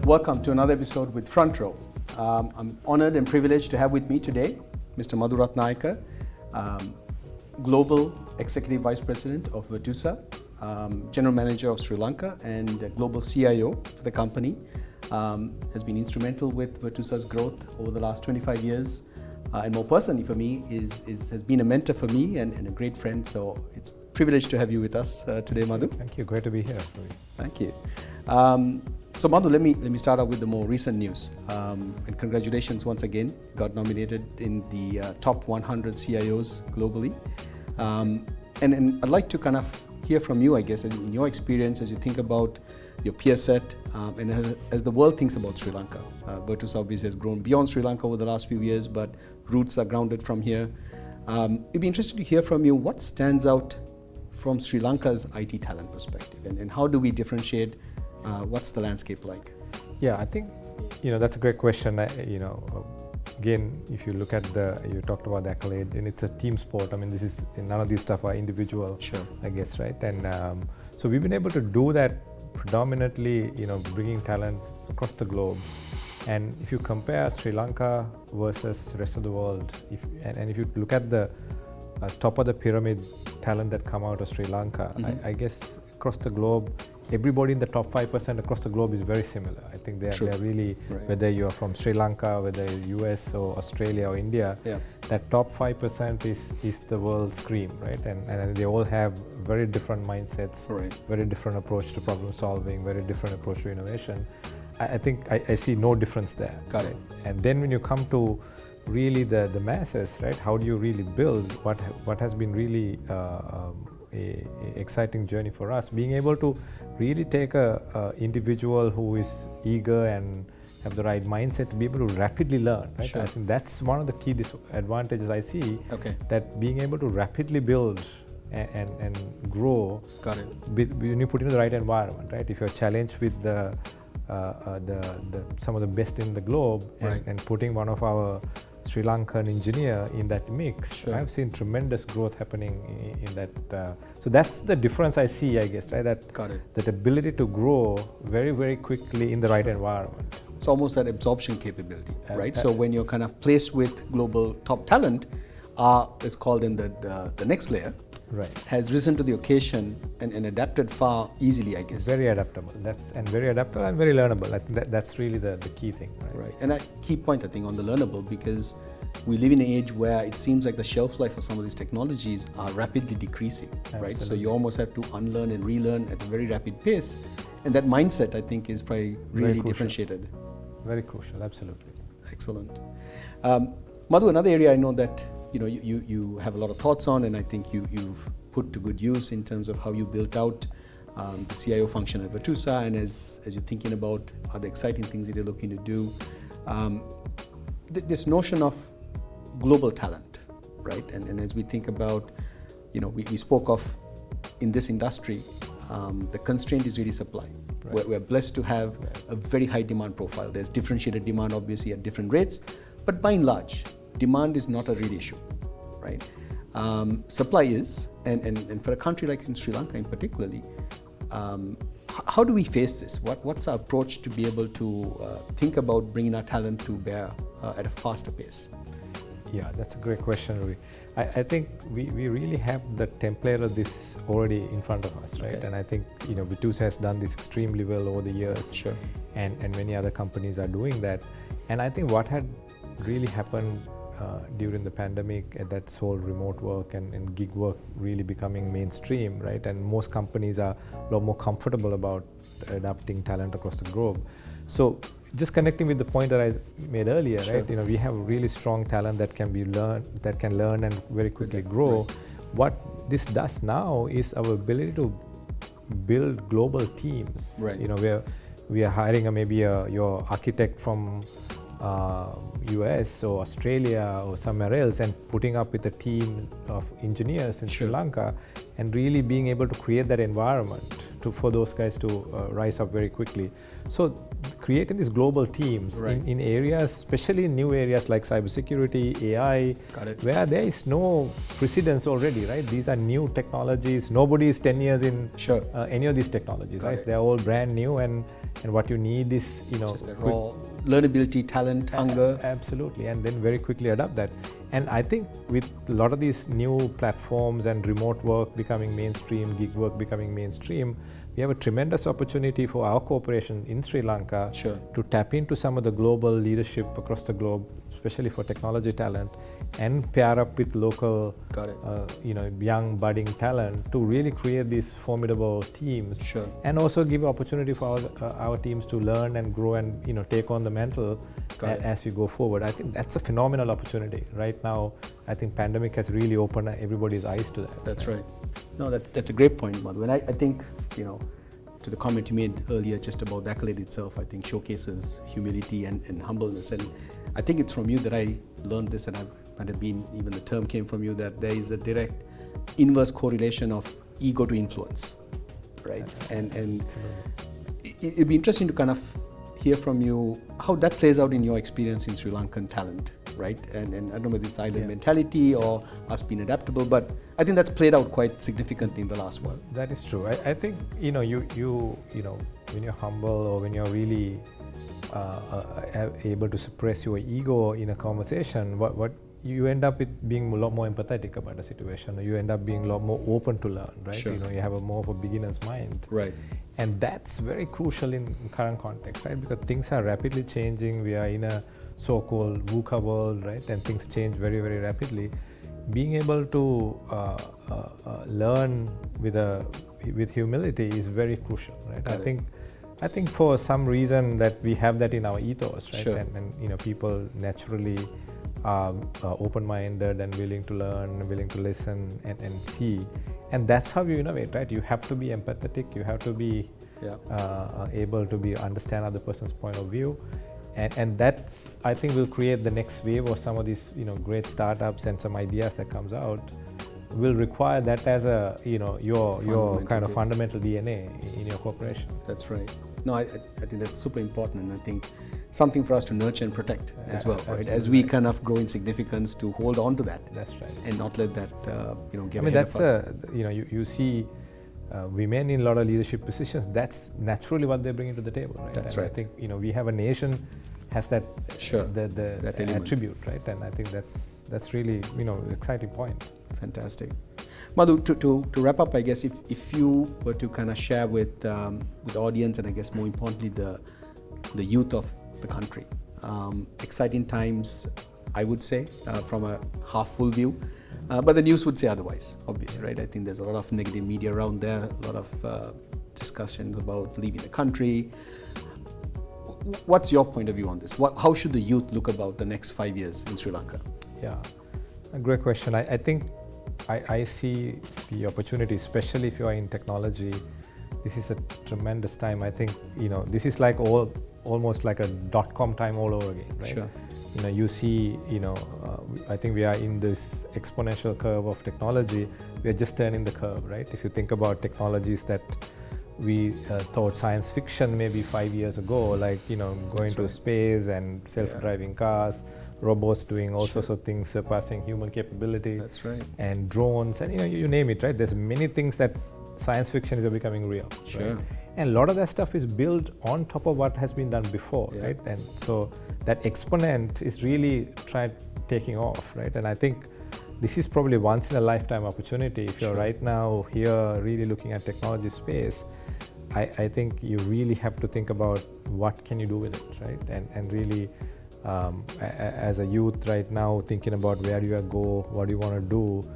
Welcome to another episode with Front Row. I'm honored and privileged to have with me today Mr. Madu Ratnayake, Global Executive Vice President of Virtusa, General Manager of Sri Lanka and Global CIO for the company. Has been instrumental with Virtusa's growth over the last 25 years. And more personally for me, has been a mentor for me and a great friend. So it's a privilege to have you with us today, Madu. Thank you. Great to be here. Thank you. So Madu, let me start out with the more recent news. And congratulations once again. Got nominated in the top 100 CIOs globally. And I'd like to kind of hear from you, I guess, in your experience as you think about your peer set and as the world thinks about Sri Lanka. Virtusa obviously has grown beyond Sri Lanka over the last few years, but roots are grounded from here. It'd be interesting to hear from you what stands out from Sri Lanka's IT talent perspective, and how do we differentiate? What's the landscape like? Yeah, I think that's a great question. Again, if you look at you talked about the accolade, and it's a team sport. I mean, none of these stuff are individual. Sure. I guess, right? And so we've been able to do that predominantly, bringing talent across the globe. And if you compare Sri Lanka versus the rest of the world, if you look at the top of the pyramid talent that come out of Sri Lanka, I guess across the globe, everybody in the top 5% across the globe is very similar. I think they're really, right. Whether you're from Sri Lanka, whether US or Australia or India, that top 5% is the world's cream, right? And they all have very different mindsets, right. Very different approach to problem solving, very different approach to innovation. I think I see no difference there. Got it. And then when you come to really the masses, right? How do you really build what has been really a exciting journey for us, being able to really take a individual who is eager and have the right mindset to be able to rapidly learn, right? Sure. I think that's one of the key advantages I see, okay. That being able to rapidly build and grow. Got it. When you put in the right environment, right? If you're challenged with some of the best in the globe, right. and putting one of our Sri Lankan engineer in that mix, sure. I've seen tremendous growth happening in that. So that's the difference I see, I guess, right? That ability to grow very, very quickly in the right environment. It's almost that absorption capability, right? So when you're kind of placed with global top talent, it's called in the next layer, right, has risen to the occasion and adapted far easily, I guess. Very adaptable. Very adaptable and very learnable. I think that's really the key thing, right? Right. And a key point, I think, on the learnable, because we live in an age where it seems like the shelf life of some of these technologies are rapidly decreasing, Absolutely. right? So you almost have to unlearn and relearn at a very rapid pace. And that mindset, I think, is probably really differentiated. Very crucial, absolutely. Excellent. Madhu, another area I know that you have a lot of thoughts on, and I think you've put to good use in terms of how you built out the CIO function at Virtusa, and as you're thinking about other exciting things that you're looking to do, this notion of global talent, right? And as we think about, we spoke of in this industry, the constraint is really supply. Right. We're blessed to have a very high demand profile. There's differentiated demand, obviously, at different rates, but by and large, demand is not a real issue, right? Supply is, and for a country like in Sri Lanka in particularly, how do we face this? What's our approach to be able to think about bringing our talent to bear at a faster pace? Yeah, that's a great question, Rui. I think we really have the template of this already in front of us, right? Okay. And I think Virtusa has done this extremely well over the years. Sure. And many other companies are doing that. And I think what had really happened during the pandemic, that's whole remote work and gig work really becoming mainstream, right? And most companies are a lot more comfortable about adapting talent across the globe. So just connecting with the point that I made earlier, sure. Right? We have really strong talent that can learn and very quickly grow. Right. What this does now is our ability to build global teams. Right. We are hiring maybe your architect from US or Australia or somewhere else and putting up with a team of engineers in sure. Sri Lanka and really being able to create that environment for those guys to rise up very quickly. So creating these global teams in areas, especially in new areas like cybersecurity, AI, where there is no precedence already, right? These are new technologies. Nobody is 10 years in any of these technologies, right? They're all brand new, and what you need is, just the raw learnability, talent, hunger. Absolutely, and then very quickly adapt that. And I think with a lot of these new platforms and remote work becoming mainstream, gig work becoming mainstream, we have a tremendous opportunity for our corporation in Sri Lanka to tap into some of the global leadership across the globe, especially for technology talent, and pair up with local, young budding talent to really create these formidable teams, and also give opportunity for our teams to learn and grow and take on the mantle as we go forward. I think that's a phenomenal opportunity right now. I think pandemic has really opened everybody's eyes to that. That's right. No, that's a great point, Madu. And I think to the comment you made earlier just about the accolade itself, I think showcases humility and humbleness. And I think it's from you that I learned this, and I might have been, even the term came from you, that there is a direct inverse correlation of ego to influence, right? And it'd be interesting to kind of hear from you how that plays out in your experience in Sri Lankan talent, right? And I don't know whether it's island mentality or us being adaptable, but I think that's played out quite significantly in the last while. That is true. I think you when you're humble, or when you're really able to suppress your ego in a conversation, what you end up with being a lot more empathetic about the situation, or you end up being a lot more open to learn, right? You have a more of a beginner's mind, right? And that's very crucial in current context, right? Because things are rapidly changing. We are in a so-called VUCA world, right? And things change very, very rapidly. Being able to learn with humility is very crucial, right? I think for some reason that we have that in our ethos, right? And people naturally are open-minded and willing to learn, willing to listen and see. And that's how you innovate, right? You have to be empathetic. You have to be able to understand other person's point of view. And that's, I think, will create the next wave of some of these, great startups, and some ideas that comes out will require that as a, your kind of fundamental DNA in your corporation. That's right. No, I think that's super important, and I think something for us to nurture and protect as well, right? As we kind of grow in significance, to hold on to that. That's right. And not let that, get ahead of us. You see women in a lot of leadership positions. That's naturally what they bring to the table, right? That's and right. I think we have a nation has that that attribute, right? And I think that's really exciting point. Fantastic. Madu, to wrap up, I guess if you were to kind of share with the audience, and I guess more importantly the youth of the country, exciting times, I would say, from a half full view, but the news would say otherwise, obviously, right? I think there's a lot of negative media around there, a lot of discussions about leaving the country. What's your point of view on this? How should the youth look about the next 5 years in Sri Lanka? Yeah, a great question. I think I see the opportunity, especially if you are in technology. This is a tremendous time. I think this is like almost like a .com time all over again, right? Sure. You see, I think we are in this exponential curve of technology. We are just turning the curve, right? If you think about technologies that we thought science fiction maybe 5 years ago, like going to space and self-driving cars, robots doing all sorts of things surpassing human capability. That's right. And drones, and you name it, right? There's many things that science fiction is becoming real. Sure. Right? And a lot of that stuff is built on top of what has been done before, right? And so that exponent is really taking off, right? And I think this is probably once in a lifetime opportunity. If you're right now here really looking at technology space, I think you really have to think about what can you do with it, right? And really, as a youth right now, thinking about where do you go, what do you want to do,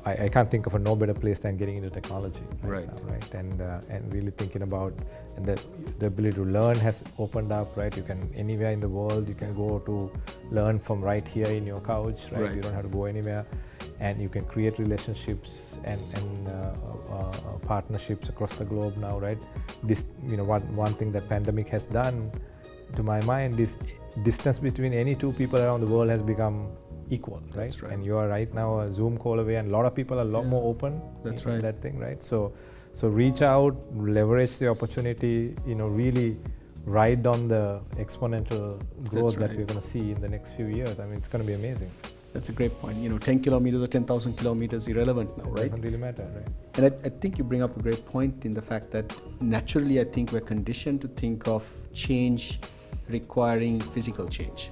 I can't think of a no better place than getting into technology right now, right? And really thinking about, and the ability to learn has opened up, right? You can, anywhere in the world, you can go to learn from right here in your couch, right? You don't have to go anywhere, and you can create relationships and partnerships across the globe now, right? This, one thing that pandemic has done, to my mind, is distance between any two people around the world has become equal, right? That's right. And you are right now a Zoom call away, and a lot of people are a lot more open That's in right. that thing, right? So So reach out, leverage the opportunity, really ride on the exponential growth that we're going to see in the next few years. I mean, it's going to be amazing. That's a great point. 10 kilometers or 10,000 kilometers irrelevant now, right? It doesn't really matter, right? And I think you bring up a great point in the fact that naturally I think we're conditioned to think of change requiring physical change,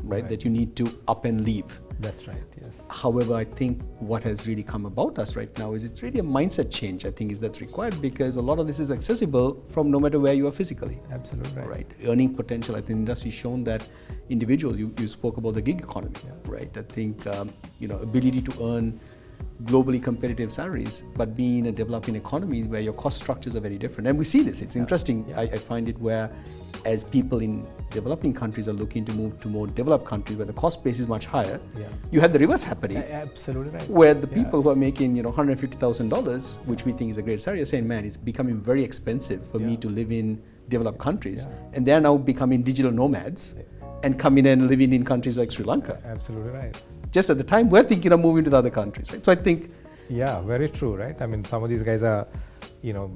right? That you need to up and leave. That's right, yes. However, I think what has really come about us right now is it's really a mindset change, I think, is that's required, because a lot of this is accessible from no matter where you are physically. Absolutely right. Earning potential, I think the industry has shown that individuals, you spoke about the gig economy, right? I think, ability to earn globally competitive salaries, but being in a developing economy where your cost structures are very different. And we see this, it's interesting. I find it where as people in developing countries are looking to move to more developed countries where the cost base is much higher, you have the reverse happening. Absolutely right. Where the people who are making $150,000, which we think is a great salary, are saying, man, it's becoming very expensive for me to live in developed countries. And they're now becoming digital nomads and coming and living in countries like Sri Lanka. Absolutely right. Just at the time we're thinking of moving to the other countries, right? So I think... Yeah, very true, right? I mean, some of these guys are,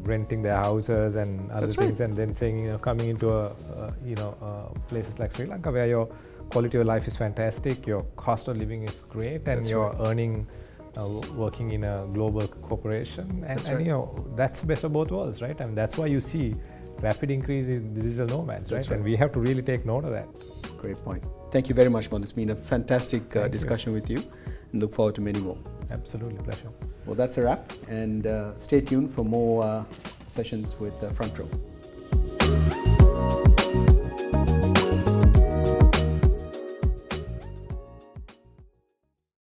renting their houses and other things, and then saying, coming into places like Sri Lanka where your quality of life is fantastic, your cost of living is great, and you're earning, working in a global corporation, and that's the best of both worlds, right? I mean, that's why you see rapid increase in digital nomads, right? And we have to really take note of that. Great point. Thank you very much, Madu. It's been a fantastic discussion with you, and look forward to many more. Absolutely, pleasure. Well, that's a wrap, and stay tuned for more sessions with Front Row.